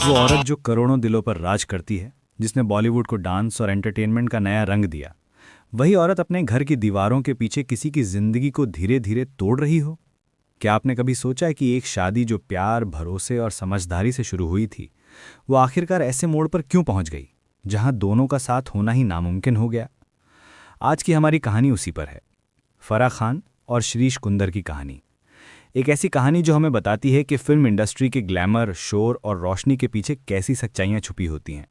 वो औरत जो करोड़ों दिलों पर राज करती है, जिसने बॉलीवुड को डांस और एंटरटेनमेंट का नया रंग दिया, वही औरत अपने घर की दीवारों के पीछे किसी की जिंदगी को धीरे धीरे तोड़ रही हो। क्या आपने कभी सोचा है कि एक शादी जो प्यार, भरोसे और समझदारी से शुरू हुई थी, वो आखिरकार ऐसे मोड़ पर क्यों पहुंच गई जहां दोनों का साथ होना ही नामुमकिन हो गया? आज की हमारी कहानी उसी पर है। फराह खान और शिरीष कुंदर की कहानी। एक ऐसी कहानी जो हमें बताती है कि फिल्म इंडस्ट्री के ग्लैमर, शोर और रोशनी के पीछे कैसी सच्चाइयां छुपी होती हैं।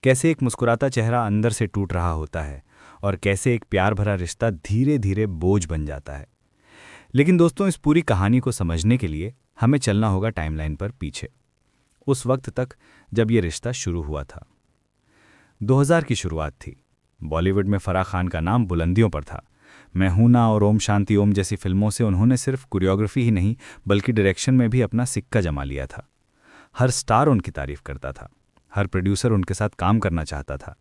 कैसे एक मुस्कुराता चेहरा अंदर से टूट रहा होता है और कैसे एक प्यार भरा रिश्ता धीरे धीरे बोझ बन जाता है। लेकिन दोस्तों, इस पूरी कहानी को समझने के लिए हमें चलना होगा टाइमलाइन पर पीछे, उस वक्त तक जब ये रिश्ता शुरू हुआ था। 2000 की शुरुआत थी। बॉलीवुड में फराह खान का नाम बुलंदियों पर था। मैं हूं ना और ओम शांति ओम जैसी फिल्मों से उन्होंने सिर्फ कोरियोग्राफी ही नहीं बल्कि डायरेक्शन में भी अपना सिक्का जमा लिया था। हर स्टार उनकी तारीफ करता था, हर प्रोड्यूसर उनके साथ काम करना चाहता था।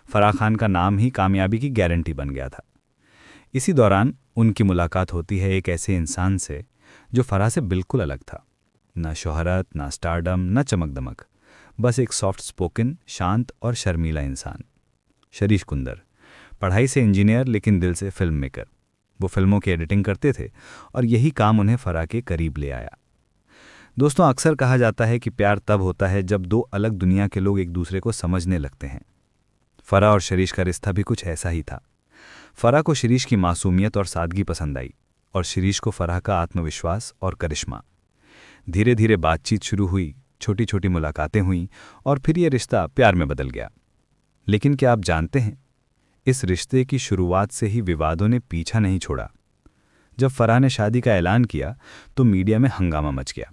फराह खान का नाम ही कामयाबी की गारंटी बन गया था। इसी दौरान उनकी मुलाकात होती है एक ऐसे इंसान से जो फराह से बिल्कुल अलग था। ना शोहरत, ना स्टारडम, ना चमक दमक, बस एक सॉफ्ट स्पोकन, शांत और शर्मीला इंसान। शिरीष कुंदर, पढ़ाई से इंजीनियर लेकिन दिल से फिल्म मेकर। वो फिल्मों की एडिटिंग करते थे और यही काम उन्हें फराह के करीब ले आया। दोस्तों, अक्सर कहा जाता है कि प्यार तब होता है जब दो अलग दुनिया के लोग एक दूसरे को समझने लगते हैं। फराह और शिरीष का रिश्ता भी कुछ ऐसा ही था। फराह को शिरीष की मासूमियत और सादगी पसंद आई और शिरीष को फराह का आत्मविश्वास और करिश्मा। धीरे धीरे बातचीत शुरू हुई, छोटी छोटी मुलाकातें हुईं और फिर ये रिश्ता प्यार में बदल गया। लेकिन क्या आप जानते हैं, इस रिश्ते की शुरुआत से ही विवादों ने पीछा नहीं छोड़ा। जब फराह ने शादी का ऐलान किया तो मीडिया में हंगामा मच गया।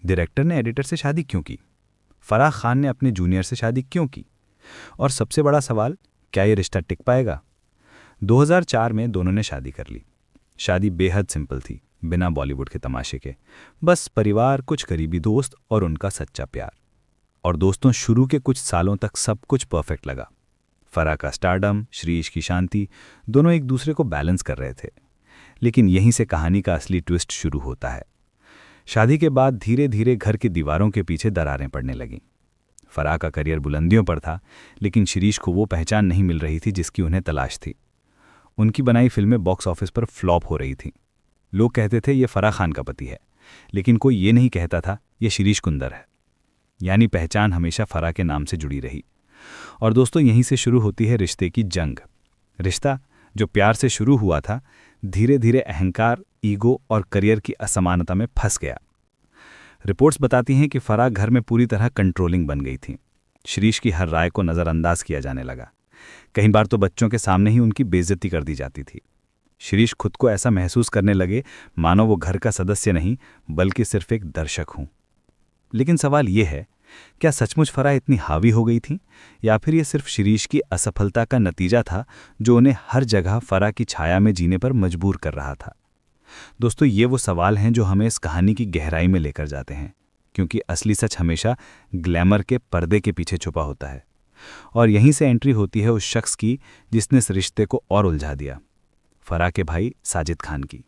डायरेक्टर ने एडिटर से शादी क्यों की? फराह खान ने अपने जूनियर से शादी क्यों की? और सबसे बड़ा सवाल, क्या ये रिश्ता टिक पाएगा? 2004 में दोनों ने शादी कर ली। शादी बेहद सिंपल थी, बिना बॉलीवुड के तमाशे के। बस परिवार, कुछ करीबी दोस्त और उनका सच्चा प्यार। और दोस्तों, शुरू के कुछ सालों तक सब कुछ परफेक्ट लगा। फराह का स्टारडम, शिरीष की शांति, दोनों एक दूसरे को बैलेंस कर रहे थे। लेकिन यहीं से कहानी का असली ट्विस्ट शुरू होता है। शादी के बाद धीरे धीरे घर की दीवारों के पीछे दरारें पड़ने लगीं। फराह का करियर बुलंदियों पर था, लेकिन शिरीष को वो पहचान नहीं मिल रही थी जिसकी उन्हें तलाश थी। उनकी बनाई फिल्में बॉक्स ऑफिस पर फ्लॉप हो रही थीं। लोग कहते थे ये फराह खान का पति है, लेकिन कोई ये नहीं कहता था ये शिरीष कुंदर है। यानी पहचान हमेशा फराह के नाम से जुड़ी रही। और दोस्तों, यहीं से शुरू होती है रिश्ते की जंग। रिश्ता जो प्यार से शुरू हुआ था, धीरे धीरे अहंकार, ईगो और करियर की असमानता में फंस गया। रिपोर्ट्स बताती हैं कि फराह घर में पूरी तरह कंट्रोलिंग बन गई थी। शिरीष की हर राय को नज़रअंदाज किया जाने लगा। कई बार तो बच्चों के सामने ही उनकी बेइज्जती कर दी जाती थी। शिरीष खुद को ऐसा महसूस करने लगे मानो वो घर का सदस्य नहीं बल्कि सिर्फ एक दर्शक हूं। लेकिन सवाल ये है, क्या सचमुच फराह इतनी हावी हो गई थी या फिर ये सिर्फ शिरीष की असफलता का नतीजा था जो उन्हें हर जगह फराह की छाया में जीने पर मजबूर कर रहा था? दोस्तों, ये वो सवाल हैं जो हमें इस कहानी की गहराई में लेकर जाते हैं, क्योंकि असली सच हमेशा ग्लैमर के पर्दे के पीछे छुपा होता है। और यहीं से एंट्री होती है उस शख्स की जिसने इस रिश्ते को और उलझा दिया, फराह के भाई साजिद खान की।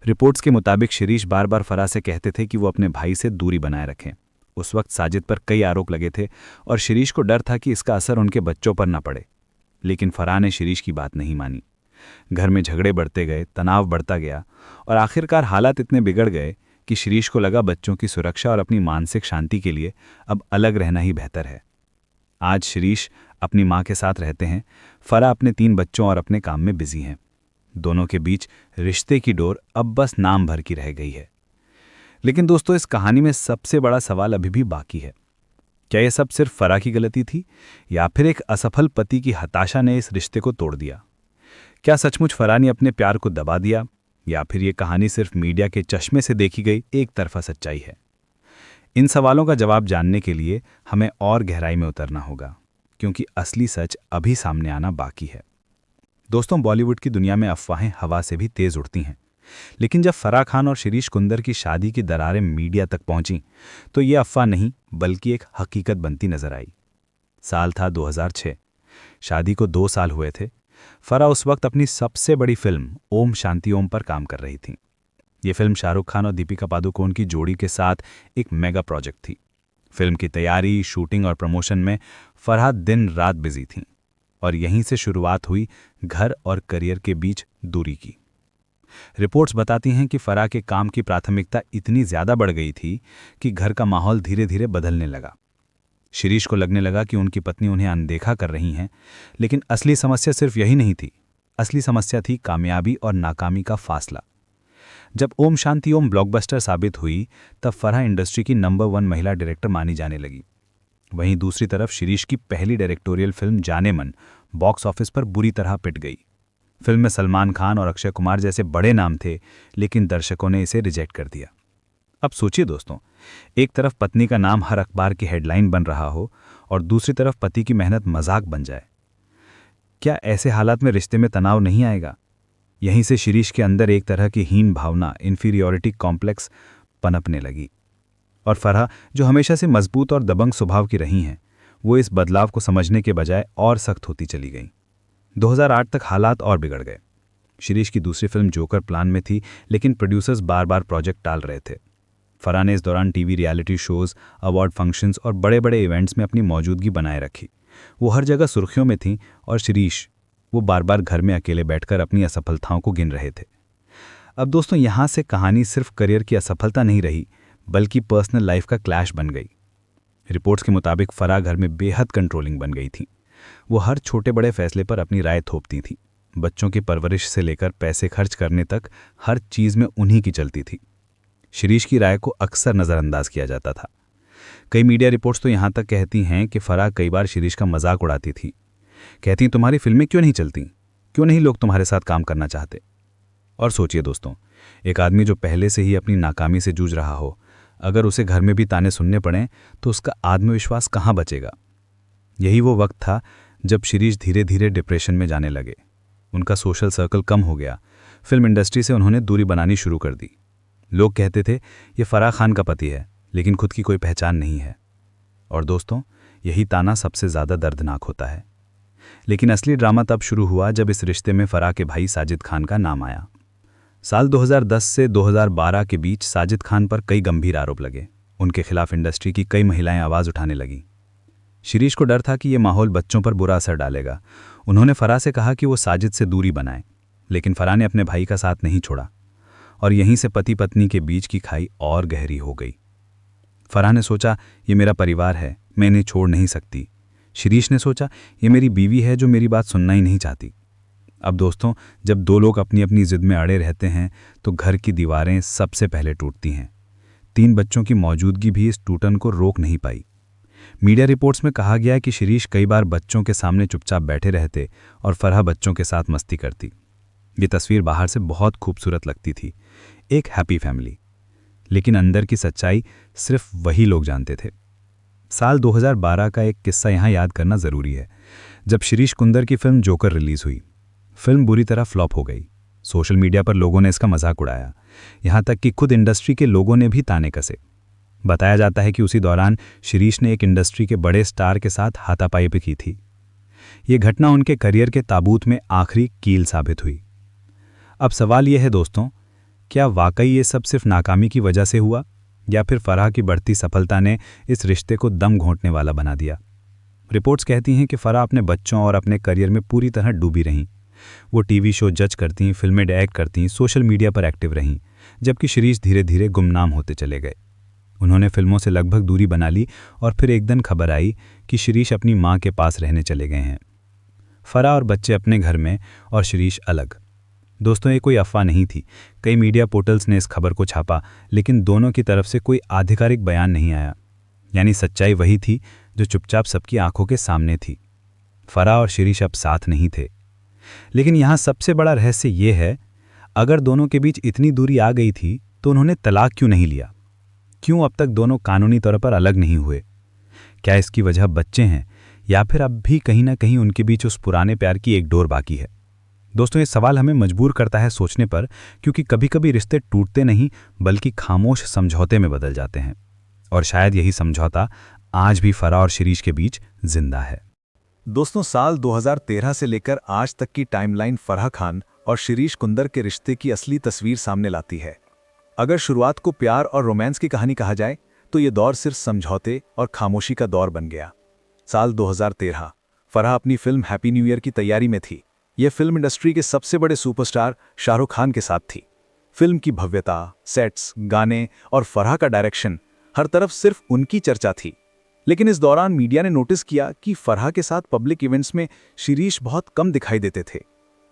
रिपोर्ट्स के मुताबिक शिरीष बार बार फराह से कहते थे कि वो अपने भाई से दूरी बनाए रखें। उस वक्त साजिद पर कई आरोप लगे थे और शिरीष को डर था कि इसका असर उनके बच्चों पर न पड़े। लेकिन फराह ने शिरीष की बात नहीं मानी। घर में झगड़े बढ़ते गए, तनाव बढ़ता गया और आखिरकार हालात इतने बिगड़ गए कि शिरीष को लगा बच्चों की सुरक्षा और अपनी मानसिक शांति के लिए अब अलग रहना ही बेहतर है। आज शिरीष अपनी माँ के साथ रहते हैं, फराह अपने 3 बच्चों और अपने काम में बिजी हैं। दोनों के बीच रिश्ते की डोर अब बस नाम भर की रह गई है। लेकिन दोस्तों, इस कहानी में सबसे बड़ा सवाल अभी भी बाकी है। क्या यह सब सिर्फ फराह की गलती थी या फिर एक असफल पति की हताशा ने इस रिश्ते को तोड़ दिया? क्या सचमुच फराह ने अपने प्यार को दबा दिया या फिर यह कहानी सिर्फ मीडिया के चश्मे से देखी गई एक तरफा सच्चाई है? इन सवालों का जवाब जानने के लिए हमें और गहराई में उतरना होगा, क्योंकि असली सच अभी सामने आना बाकी है। दोस्तों, बॉलीवुड की दुनिया में अफवाहें हवा से भी तेज उड़ती हैं। लेकिन जब फराह खान और शिरीष कुंदर की शादी की दरारें मीडिया तक पहुंची तो ये अफवाह नहीं बल्कि एक हकीकत बनती नजर आई। साल था 2006। शादी को 2 साल हुए थे। फराह उस वक्त अपनी सबसे बड़ी फिल्म ओम शांति ओम पर काम कर रही थी। ये फिल्म शाहरुख खान और दीपिका पादुकोण की जोड़ी के साथ एक मेगा प्रोजेक्ट थी। फिल्म की तैयारी, शूटिंग और प्रमोशन में फराह दिन रात बिजी थीं और यहीं से शुरुआत हुई घर और करियर के बीच दूरी की। रिपोर्ट्स बताती हैं कि फराह के काम की प्राथमिकता इतनी ज्यादा बढ़ गई थी कि घर का माहौल धीरे धीरे बदलने लगा। शिरीष को लगने लगा कि उनकी पत्नी उन्हें अनदेखा कर रही हैं, लेकिन असली समस्या सिर्फ यही नहीं थी। असली समस्या थी कामयाबी और नाकामी का फासला। जब ओम शांति ओम ब्लॉकबस्टर साबित हुई, तब फराह इंडस्ट्री की नंबर 1 महिला डायरेक्टर मानी जाने लगी। वहीं दूसरी तरफ शिरीष की पहली डायरेक्टोरियल फिल्म जाने मन बॉक्स ऑफिस पर बुरी तरह पिट गई। फिल्म में सलमान खान और अक्षय कुमार जैसे बड़े नाम थे, लेकिन दर्शकों ने इसे रिजेक्ट कर दिया। अब सोचिए दोस्तों, एक तरफ पत्नी का नाम हर अखबार की हेडलाइन बन रहा हो और दूसरी तरफ पति की मेहनत मजाक बन जाए। क्या ऐसे हालात में रिश्ते में तनाव नहीं आएगा? यहीं से शिरीष के अंदर एक तरह की हीन भावना, इन्फीरियॉरिटी कॉम्प्लेक्स पनपने लगी। और फराह, जो हमेशा से मजबूत और दबंग स्वभाव की रही हैं, वो इस बदलाव को समझने के बजाय और सख्त होती चली गईं। 2008 तक हालात और बिगड़ गए। शिरीष की दूसरी फिल्म जोकर प्लान में थी, लेकिन प्रोड्यूसर्स बार बार प्रोजेक्ट टाल रहे थे। फराह ने इस दौरान TV reality shows, award functions और बड़े बड़े इवेंट्स में अपनी मौजूदगी बनाए रखी। वो हर जगह सुर्खियों में थीं और शिरीष, वो बार बार घर में अकेले बैठकर अपनी असफलताओं को गिन रहे थे। अब दोस्तों, यहाँ से कहानी सिर्फ करियर की असफलता नहीं रही, बल्कि पर्सनल लाइफ का क्लैश बन गई। रिपोर्ट्स के मुताबिक फराह घर में बेहद कंट्रोलिंग बन गई थी। वो हर छोटे बड़े फैसले पर अपनी राय थोपती थी। बच्चों की परवरिश से लेकर पैसे खर्च करने तक हर चीज़ में उन्हीं की चलती थी। शिरीष की राय को अक्सर नज़रअंदाज किया जाता था। कई मीडिया रिपोर्ट्स तो यहाँ तक कहती हैं कि फराह कई बार शिरीष का मजाक उड़ाती थी। कहती, तुम्हारी फिल्में क्यों नहीं चलती, क्यों नहीं लोग तुम्हारे साथ काम करना चाहते। और सोचिए दोस्तों, एक आदमी जो पहले से ही अपनी नाकामी से जूझ रहा हो, अगर उसे घर में भी ताने सुनने पड़ें तो उसका आत्मविश्वास कहाँ बचेगा। यही वो वक्त था जब शिरीष धीरे धीरे डिप्रेशन में जाने लगे। उनका सोशल सर्कल कम हो गया। फिल्म इंडस्ट्री से उन्होंने दूरी बनानी शुरू कर दी। लोग कहते थे ये फराह खान का पति है, लेकिन खुद की कोई पहचान नहीं है। और दोस्तों, यही ताना सबसे ज़्यादा दर्दनाक होता है। लेकिन असली ड्रामा तब शुरू हुआ जब इस रिश्ते में फराह के भाई साजिद खान का नाम आया। साल 2010 से 2012 के बीच साजिद खान पर कई गंभीर आरोप लगे। उनके खिलाफ इंडस्ट्री की कई महिलाएं आवाज़ उठाने लगीं। शिरीष को डर था कि ये माहौल बच्चों पर बुरा असर डालेगा। उन्होंने फराह से कहा कि वो साजिद से दूरी बनाए, लेकिन फराह ने अपने भाई का साथ नहीं छोड़ा और यहीं से पति पत्नी के बीच की खाई और गहरी हो गई। फराह ने सोचा, ये मेरा परिवार है, मैं इन्हें छोड़ नहीं सकती। शिरीष ने सोचा, ये मेरी बीवी है जो मेरी बात सुनना ही नहीं चाहती। अब दोस्तों, जब दो लोग अपनी अपनी जिद में अड़े रहते हैं तो घर की दीवारें सबसे पहले टूटती हैं। 3 बच्चों की मौजूदगी भी इस टूटन को रोक नहीं पाई। मीडिया रिपोर्ट्स में कहा गया कि शिरीष कई बार बच्चों के सामने चुपचाप बैठे रहते और फराह बच्चों के साथ मस्ती करती। ये तस्वीर बाहर से बहुत खूबसूरत लगती थी, एक हैप्पी फैमिली। लेकिन अंदर की सच्चाई सिर्फ वही लोग जानते थे। साल 2012 का एक किस्सा यहाँ याद करना ज़रूरी है। जब शिरीष कुंदर की फिल्म जोकर रिलीज़ हुई, फिल्म बुरी तरह फ्लॉप हो गई। सोशल मीडिया पर लोगों ने इसका मजाक उड़ाया, यहाँ तक कि खुद इंडस्ट्री के लोगों ने भी ताने कसे। बताया जाता है कि उसी दौरान शिरीष ने एक इंडस्ट्री के बड़े स्टार के साथ हाथापाई भी की थी। ये घटना उनके करियर के ताबूत में आखिरी कील साबित हुई। अब सवाल यह है दोस्तों, क्या वाकई ये सब सिर्फ नाकामी की वजह से हुआ, या फिर फराह की बढ़ती सफलता ने इस रिश्ते को दम घोंटने वाला बना दिया? रिपोर्ट्स कहती हैं कि फराह अपने बच्चों और अपने करियर में पूरी तरह डूबी रहीं। वो टीवी शो जज करतीं, फिल्में डायरेक्ट करतीं, सोशल मीडिया पर एक्टिव रहीं, जबकि शिरीष धीरे धीरे गुमनाम होते चले गए। उन्होंने फिल्मों से लगभग दूरी बना ली और फिर एक दिन खबर आई कि शिरीष अपनी मां के पास रहने चले गए हैं। फराह और बच्चे अपने घर में और शिरीष अलग। दोस्तों, ये कोई अफवाह नहीं थी। कई मीडिया पोर्टल्स ने इस खबर को छापा, लेकिन दोनों की तरफ से कोई आधिकारिक बयान नहीं आया। यानी सच्चाई वही थी जो चुपचाप सबकी आंखों के सामने थी। फराह और शिरीष अब साथ नहीं थे। लेकिन यहाँ सबसे बड़ा रहस्य ये है, अगर दोनों के बीच इतनी दूरी आ गई थी तो उन्होंने तलाक क्यों नहीं लिया? क्यों अब तक दोनों कानूनी तौर पर अलग नहीं हुए? क्या इसकी वजह बच्चे हैं, या फिर अब भी कहीं ना कहीं उनके बीच उस पुराने प्यार की एक डोर बाकी है? दोस्तों, ये सवाल हमें मजबूर करता है सोचने पर, क्योंकि कभी कभी रिश्ते टूटते नहीं बल्कि खामोश समझौते में बदल जाते हैं। और शायद यही समझौता आज भी फराह और शिरीष के बीच जिंदा है। दोस्तों, साल 2013 से लेकर आज तक की टाइमलाइन फराह खान और शिरीष कुंदर के रिश्ते की असली तस्वीर सामने लाती है। अगर शुरुआत को प्यार और रोमांस की कहानी कहा जाए, तो ये दौर सिर्फ समझौते और खामोशी का दौर बन गया। साल 2013 फराह अपनी फिल्म हैप्पी न्यू ईयर की तैयारी में थी। यह फिल्म इंडस्ट्री के सबसे बड़े सुपरस्टार शाहरुख खान के साथ थी। फिल्म की भव्यता, सेट्स, गाने और फराह का डायरेक्शन, हर तरफ सिर्फ उनकी चर्चा थी। लेकिन इस दौरान मीडिया ने नोटिस किया कि फराह के साथ पब्लिक इवेंट्स में शिरीष बहुत कम दिखाई देते थे।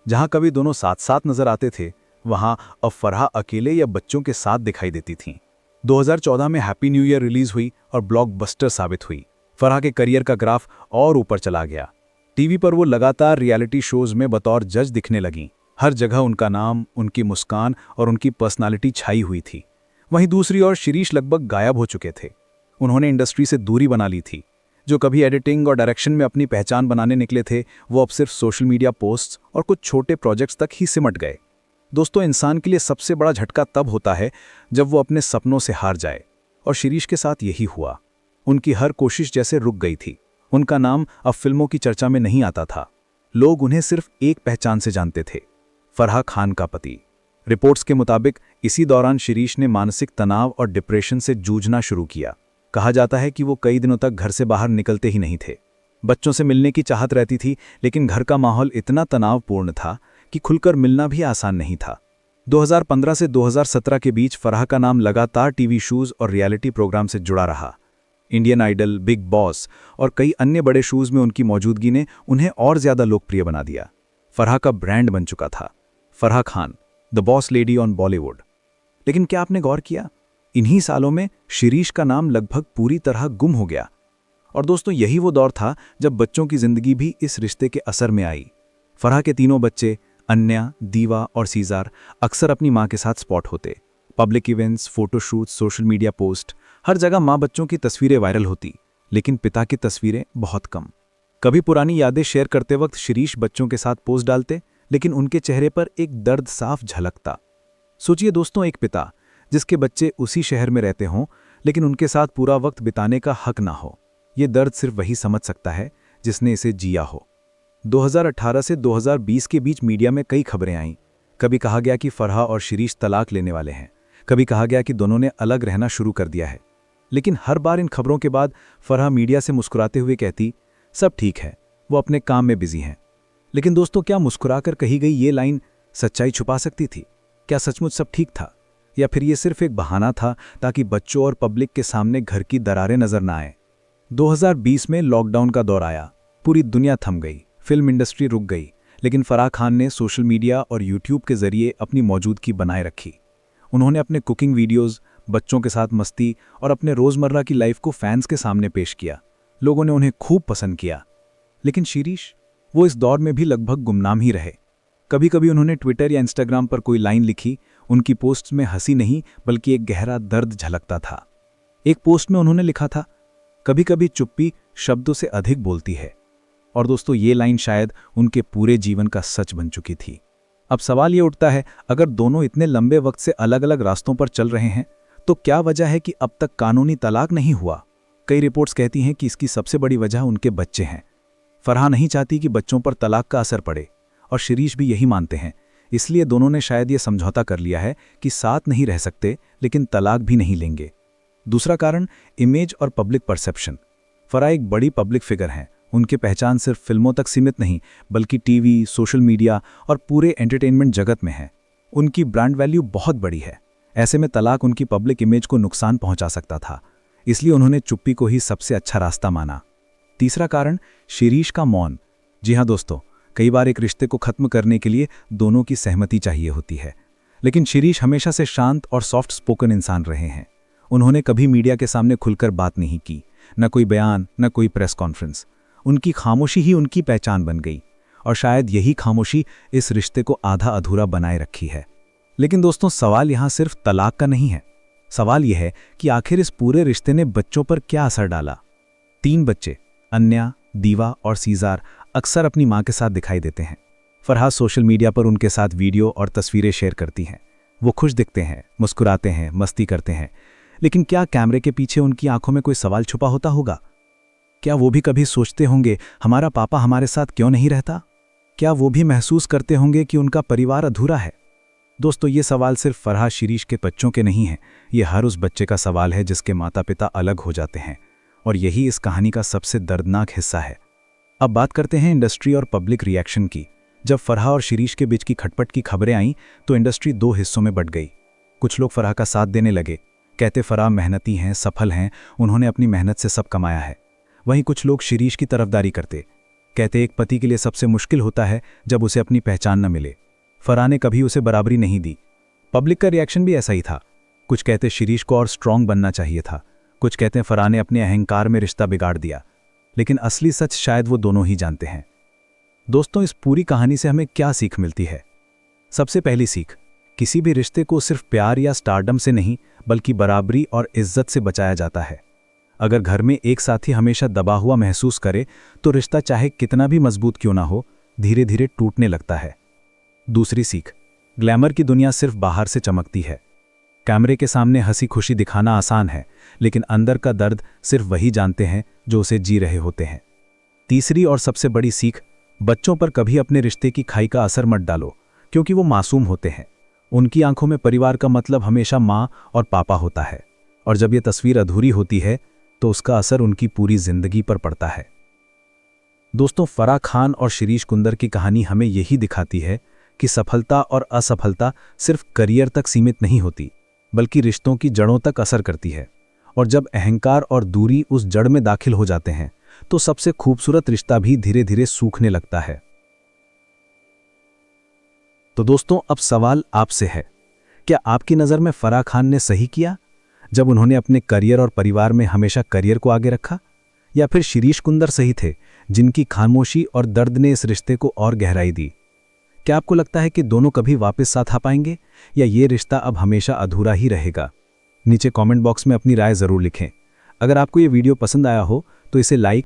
जहां कभी दोनों साथ साथ नजर आते थे, वहां अब फराह अकेले या बच्चों के साथ दिखाई देती थीं। 2014 में हैप्पी न्यू ईयर रिलीज हुई और ब्लॉकबस्टर साबित हुई। फराह के करियर का ग्राफ और ऊपर चला गया। टीवी पर वो लगातार रियलिटी शोज में बतौर जज दिखने लगीं। हर जगह उनका नाम, उनकी मुस्कान और उनकी पर्सनालिटी छाई हुई थी। वहीं दूसरी ओर शिरीष लगभग गायब हो चुके थे। उन्होंने इंडस्ट्री से दूरी बना ली थी। जो कभी एडिटिंग और डायरेक्शन में अपनी पहचान बनाने निकले थे, वो अब सिर्फ सोशल मीडिया पोस्ट्स और कुछ छोटे प्रोजेक्ट्स तक ही सिमट गए। दोस्तों, इंसान के लिए सबसे बड़ा झटका तब होता है जब वो अपने सपनों से हार जाए, और शिरीष के साथ यही हुआ। उनकी हर कोशिश जैसे रुक गई थी। उनका नाम अब फिल्मों की चर्चा में नहीं आता था। लोग उन्हें सिर्फ एक पहचान से जानते थे, फराह खान का पति। रिपोर्ट्स के मुताबिक इसी दौरान शिरीष ने मानसिक तनाव और डिप्रेशन से जूझना शुरू किया। कहा जाता है कि वो कई दिनों तक घर से बाहर निकलते ही नहीं थे। बच्चों से मिलने की चाहत रहती थी, लेकिन घर का माहौल इतना तनावपूर्ण था कि खुलकर मिलना भी आसान नहीं था। 2015 से 2017 के बीच फराह का नाम लगातार टीवी शोज और रियलिटी प्रोग्राम से जुड़ा रहा। इंडियन आइडल, बिग बॉस और कई अन्य बड़े शोज में उनकी मौजूदगी ने उन्हें और ज्यादा लोकप्रिय बना दिया। फराह का ब्रांड बन चुका था, Farah Khan, the boss lady on Bollywood. लेकिन क्या आपने गौर किया, इन्हीं सालों में शिरीष का नाम लगभग पूरी तरह गुम हो गया। और दोस्तों, यही वो दौर था जब बच्चों की जिंदगी भी इस रिश्ते के असर में आई। फराह के तीनों बच्चे, अन्या, दीवा और सीजार, अक्सर अपनी मां के साथ स्पॉट होते। Public events, photoshoot, social media post, हर जगह मां बच्चों की तस्वीरें वायरल होती, लेकिन पिता की तस्वीरें बहुत कम। कभी पुरानी यादें शेयर करते वक्त शिरीष बच्चों के साथ पोस्ट डालते, लेकिन उनके चेहरे पर एक दर्द साफ झलकता। सोचिए दोस्तों, एक पिता जिसके बच्चे उसी शहर में रहते हों, लेकिन उनके साथ पूरा वक्त बिताने का हक ना हो। ये दर्द सिर्फ वही समझ सकता है जिसने इसे जिया हो। 2018 से 2020 के बीच मीडिया में कई खबरें आईं। कभी कहा गया कि फराह और शिरीष तलाक लेने वाले हैं, कभी कहा गया कि दोनों ने अलग रहना शुरू कर दिया है। लेकिन हर बार इन खबरों के बाद फराह मीडिया से मुस्कुराते हुए कहती, सब ठीक है, वो अपने काम में बिजी हैं। लेकिन दोस्तों, क्या मुस्कुराकर कही गई ये लाइन सच्चाई छुपा सकती थी? क्या सचमुच सब ठीक था, या फिर ये सिर्फ एक बहाना था ताकि बच्चों और पब्लिक के सामने घर की दरारें नजर ना आए? 2020 में लॉकडाउन का दौर आया। पूरी दुनिया थम गई, फिल्म इंडस्ट्री रुक गई, लेकिन फराह खान ने सोशल मीडिया और यूट्यूब के जरिए अपनी मौजूदगी बनाए रखी। उन्होंने अपने कुकिंग वीडियोस, बच्चों के साथ मस्ती और अपने रोजमर्रा की लाइफ को फैंस के सामने पेश किया। लोगों ने उन्हें खूब पसंद किया। लेकिन शिरीष, वो इस दौर में भी लगभग गुमनाम ही रहे। कभी कभी उन्होंने ट्विटर या इंस्टाग्राम पर कोई लाइन लिखी, उनकी पोस्ट्स में हंसी नहीं बल्कि एक गहरा दर्द झलकता था। एक पोस्ट में उन्होंने लिखा था, कभी कभी चुप्पी शब्दों से अधिक बोलती है। और दोस्तों, ये लाइन शायद उनके पूरे जीवन का सच बन चुकी थी। अब सवाल ये उठता है, अगर दोनों इतने लंबे वक्त से अलग अलग रास्तों पर चल रहे हैं, तो क्या वजह है कि अब तक कानूनी तलाक नहीं हुआ? कई रिपोर्ट्स कहती हैं कि इसकी सबसे बड़ी वजह उनके बच्चे हैं। फराह नहीं चाहती कि बच्चों पर तलाक का असर पड़े, और शिरीष भी यही मानते हैं। इसलिए दोनों ने शायद ये समझौता कर लिया है कि साथ नहीं रह सकते, लेकिन तलाक भी नहीं लेंगे। दूसरा कारण, इमेज और पब्लिक परसेप्शन। फराह एक बड़ी पब्लिक फिगर हैं। उनकी पहचान सिर्फ फिल्मों तक सीमित नहीं, बल्कि टीवी, सोशल मीडिया और पूरे एंटरटेनमेंट जगत में है। उनकी ब्रांड वैल्यू बहुत बड़ी है। ऐसे में तलाक उनकी पब्लिक इमेज को नुकसान पहुंचा सकता था, इसलिए उन्होंने चुप्पी को ही सबसे अच्छा रास्ता माना। तीसरा कारण, शिरीष का मौन। जी हाँ दोस्तों, कई बार एक रिश्ते को खत्म करने के लिए दोनों की सहमति चाहिए होती है, लेकिन शिरीष हमेशा से शांत और सॉफ्ट स्पोकन इंसान रहे हैं। उन्होंने कभी मीडिया के सामने खुलकर बात नहीं की, न कोई बयान, न कोई प्रेस कॉन्फ्रेंस। उनकी खामोशी ही उनकी पहचान बन गई, और शायद यही खामोशी इस रिश्ते को आधा अधूरा बनाए रखी है। लेकिन दोस्तों, सवाल यहाँ सिर्फ तलाक का नहीं है। सवाल यह है कि आखिर इस पूरे रिश्ते ने बच्चों पर क्या असर डाला। 3 बच्चे, अन्या, दीवा और सीजार, अक्सर अपनी मां के साथ दिखाई देते हैं। फराह सोशल मीडिया पर उनके साथ वीडियो और तस्वीरें शेयर करती हैं। वो खुश दिखते हैं, मुस्कुराते हैं, मस्ती करते हैं। लेकिन क्या कैमरे के पीछे उनकी आंखों में कोई सवाल छुपा होता होगा? क्या वो भी कभी सोचते होंगे, हमारा पापा हमारे साथ क्यों नहीं रहता? क्या वो भी महसूस करते होंगे कि उनका परिवार अधूरा है? दोस्तों, ये सवाल सिर्फ फरहा शिरीष के बच्चों के नहीं हैं, ये हर उस बच्चे का सवाल है जिसके माता पिता अलग हो जाते हैं, और यही इस कहानी का सबसे दर्दनाक हिस्सा है। अब बात करते हैं इंडस्ट्री और पब्लिक रिएक्शन की। जब फरहा और शिरीष के बीच की खटपट की खबरें आईं तो इंडस्ट्री दो हिस्सों में बंट गई। कुछ लोग फरहा का साथ देने लगे, कहते फरहा मेहनती हैं, सफल हैं, उन्होंने अपनी मेहनत से सब कमाया है। वहीं कुछ लोग शिरीष की तरफदारी करते, कहते एक पति के लिए सबसे मुश्किल होता है जब उसे अपनी पहचान न मिले। फरहा ने कभी उसे बराबरी नहीं दी। पब्लिक का रिएक्शन भी ऐसा ही था। कुछ कहते शिरीष को और स्ट्रांग बनना चाहिए था, कुछ कहते फरहा ने अपने अहंकार में रिश्ता बिगाड़ दिया। लेकिन असली सच शायद वो दोनों ही जानते हैं। दोस्तों, इस पूरी कहानी से हमें क्या सीख मिलती है? सबसे पहली सीख, किसी भी रिश्ते को सिर्फ प्यार या स्टारडम से नहीं बल्कि बराबरी और इज्जत से बचाया जाता है। अगर घर में एक साथी हमेशा दबा हुआ महसूस करे तो रिश्ता चाहे कितना भी मजबूत क्यों ना हो, धीरे धीरे टूटने लगता है। दूसरी सीख, ग्लैमर की दुनिया सिर्फ बाहर से चमकती है। कैमरे के सामने हंसी खुशी दिखाना आसान है, लेकिन अंदर का दर्द सिर्फ वही जानते हैं जो उसे जी रहे होते हैं। तीसरी और सबसे बड़ी सीख, बच्चों पर कभी अपने रिश्ते की खाई का असर मत डालो, क्योंकि वो मासूम होते हैं। उनकी आंखों में परिवार का मतलब हमेशा माँ और पापा होता है, और जब ये तस्वीर अधूरी होती है तो उसका असर उनकी पूरी जिंदगी पर पड़ता है। दोस्तों, फराह खान और शिरीष कुंदर की कहानी हमें यही दिखाती है कि सफलता और असफलता सिर्फ करियर तक सीमित नहीं होती, बल्कि रिश्तों की जड़ों तक असर करती है। और जब अहंकार और दूरी उस जड़ में दाखिल हो जाते हैं तो सबसे खूबसूरत रिश्ता भी धीरे धीरे सूखने लगता है। तो दोस्तों, अब सवाल आपसे है, क्या आपकी नज़र में फराह खान ने सही किया जब उन्होंने अपने करियर और परिवार में हमेशा करियर को आगे रखा, या फिर शिरीष कुंदर सही थे जिनकी खामोशी और दर्द ने इस रिश्ते को और गहराई दी? क्या आपको लगता है कि दोनों कभी वापस साथ आ पाएंगे, या ये रिश्ता अब हमेशा अधूरा ही रहेगा? नीचे कमेंट बॉक्स में अपनी राय ज़रूर लिखें। अगर आपको ये वीडियो पसंद आया हो तो इसे लाइक